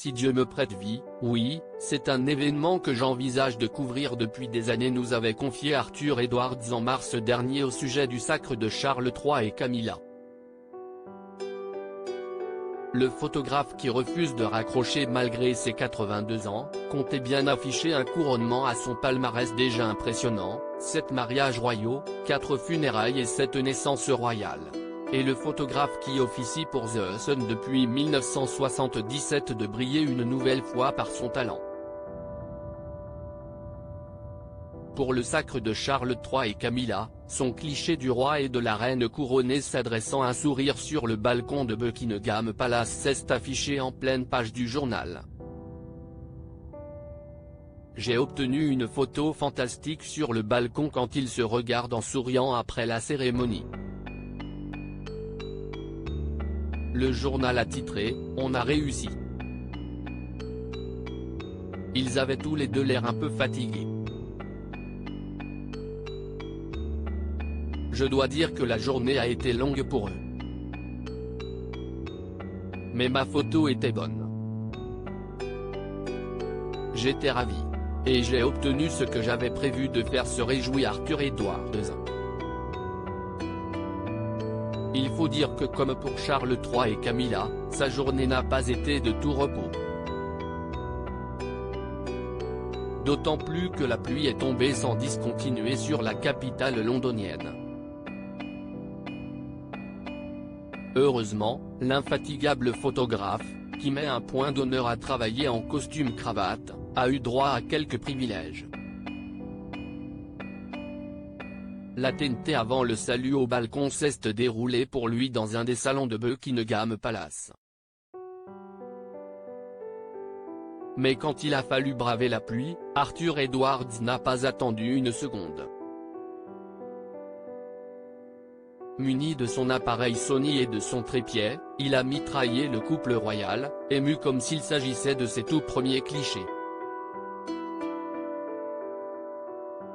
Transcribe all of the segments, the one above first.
Si Dieu me prête vie, oui, c'est un événement que j'envisage de couvrir depuis des années, nous avait confié Arthur Edwards en mars dernier au sujet du sacre de Charles III et Camilla. Le photographe, qui refuse de raccrocher malgré ses 82 ans, comptait bien afficher un couronnement à son palmarès déjà impressionnant, 7 mariages royaux, 4 funérailles et 7 naissances royales. Et le photographe, qui officie pour The Sun depuis 1977, de briller une nouvelle fois par son talent. Pour le sacre de Charles III et Camilla, son cliché du roi et de la reine couronnée s'adressant un sourire sur le balcon de Buckingham Palace s'est affiché en pleine page du journal. J'ai obtenu une photo fantastique sur le balcon quand ils se regardent en souriant après la cérémonie. Le journal a titré « On a réussi ». Ils avaient tous les deux l'air un peu fatigués. Je dois dire que la journée a été longue pour eux. Mais ma photo était bonne. J'étais ravi. Et j'ai obtenu ce que j'avais prévu de faire, se réjouit Arthur Edwards. Il faut dire que, comme pour Charles III et Camilla, sa journée n'a pas été de tout repos. D'autant plus que la pluie est tombée sans discontinuer sur la capitale londonienne. Heureusement, l'infatigable photographe, qui met un point d'honneur à travailler en costume-cravate, a eu droit à quelques privilèges. L'attenté avant le salut au balcon s'est déroulé pour lui dans un des salons de Buckingham Palace. Mais quand il a fallu braver la pluie, Arthur Edwards n'a pas attendu une seconde. Muni de son appareil Sony et de son trépied, il a mitraillé le couple royal, ému comme s'il s'agissait de ses tout premiers clichés.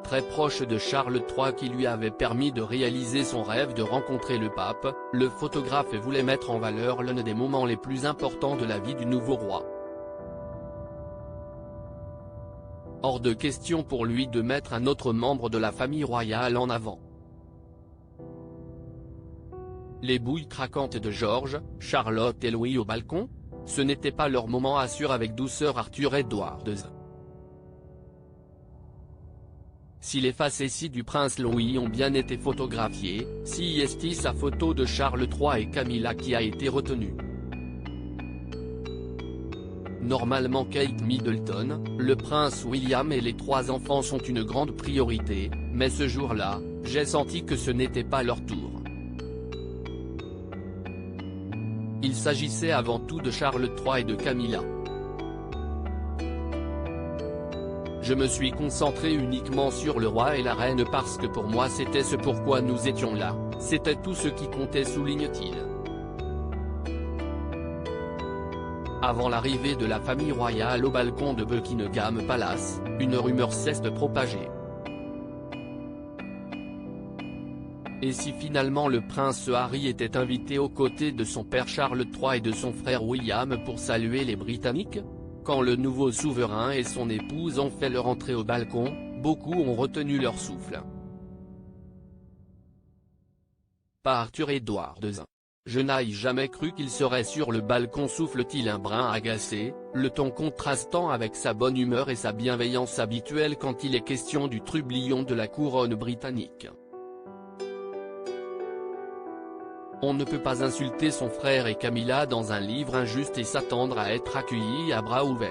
Très proche de Charles III, qui lui avait permis de réaliser son rêve de rencontrer le pape, le photographe voulait mettre en valeur l'un des moments les plus importants de la vie du nouveau roi. Hors de question pour lui de mettre un autre membre de la famille royale en avant. Les bouilles craquantes de George, Charlotte et Louis au balcon? Ce n'était pas leur moment, assure avec douceur Arthur Edwards. Si les facéties du prince Louis ont bien été photographiées, si est sa photo de Charles III et Camilla qui a été retenue. Normalement Kate Middleton, le prince William et les 3 enfants sont une grande priorité, mais ce jour-là, j'ai senti que ce n'était pas leur tour. Il s'agissait avant tout de Charles III et de Camilla. Je me suis concentré uniquement sur le roi et la reine parce que pour moi c'était ce pourquoi nous étions là, c'était tout ce qui comptait, souligne-t-il. Avant l'arrivée de la famille royale au balcon de Buckingham Palace, une rumeur s'est propagée. Et si finalement le prince Harry était invité aux côtés de son père Charles III et de son frère William pour saluer les Britanniques? Quand le nouveau souverain et son épouse ont fait leur entrée au balcon, beaucoup ont retenu leur souffle. Pas Arthur Edwards. Je n'ai jamais cru qu'il serait sur le balcon, souffle-t-il un brin agacé, le ton contrastant avec sa bonne humeur et sa bienveillance habituelle quand il est question du trublion de la couronne britannique. On ne peut pas insulter son frère et Camilla dans un livre injuste et s'attendre à être accueilli à bras ouverts.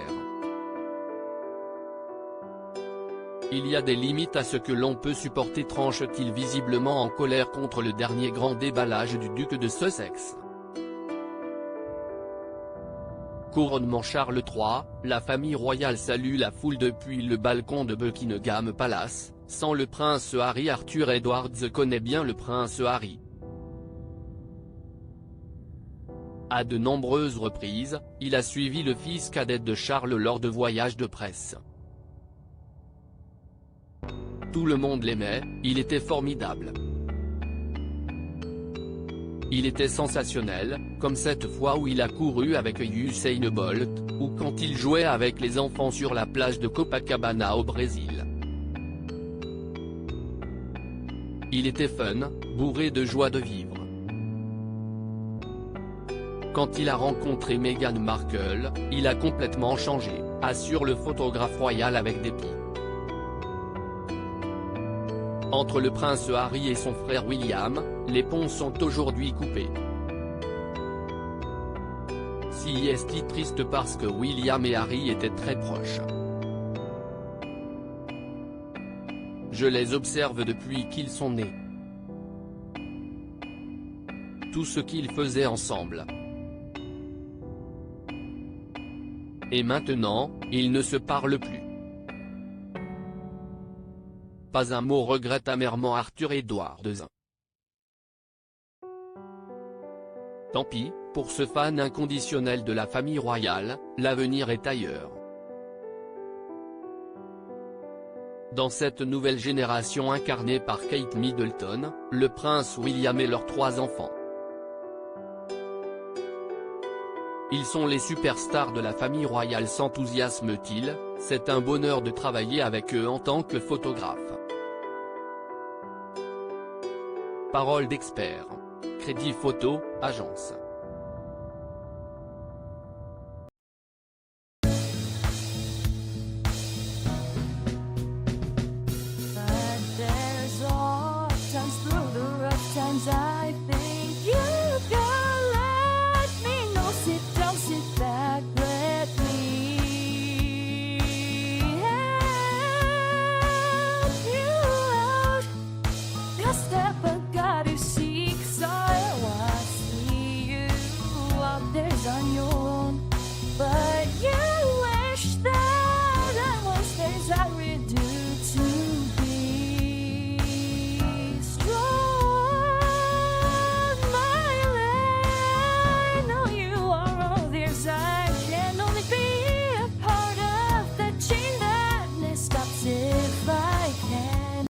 Il y a des limites à ce que l'on peut supporter, tranche-t-il, visiblement en colère contre le dernier grand déballage du duc de Sussex. Couronnement Charles III, la famille royale salue la foule depuis le balcon de Buckingham Palace. Sans le prince Harry, Arthur Edwards connaît bien le prince Harry. À de nombreuses reprises, il a suivi le fils cadet de Charles lors de voyages de presse. Tout le monde l'aimait, il était formidable. Il était sensationnel, comme cette fois où il a couru avec Usain Bolt, ou quand il jouait avec les enfants sur la plage de Copacabana au Brésil. Il était fun, bourré de joie de vivre. Quand il a rencontré Meghan Markle, il a complètement changé, assure le photographe royal avec dépit. Entre le prince Harry et son frère William, les ponts sont aujourd'hui coupés. Si est triste parce que William et Harry étaient très proches. Je les observe depuis qu'ils sont nés. Tout ce qu'ils faisaient ensemble. Et maintenant, ils ne se parlent plus. Pas un mot, regrette amèrement Arthur Edwards. Tant pis, pour ce fan inconditionnel de la famille royale, l'avenir est ailleurs. Dans cette nouvelle génération incarnée par Kate Middleton, le prince William et leurs 3 enfants. Ils sont les superstars de la famille royale, s'enthousiasme-t-il, c'est un bonheur de travailler avec eux en tant que photographe. Parole d'expert. Crédit Photo, agence.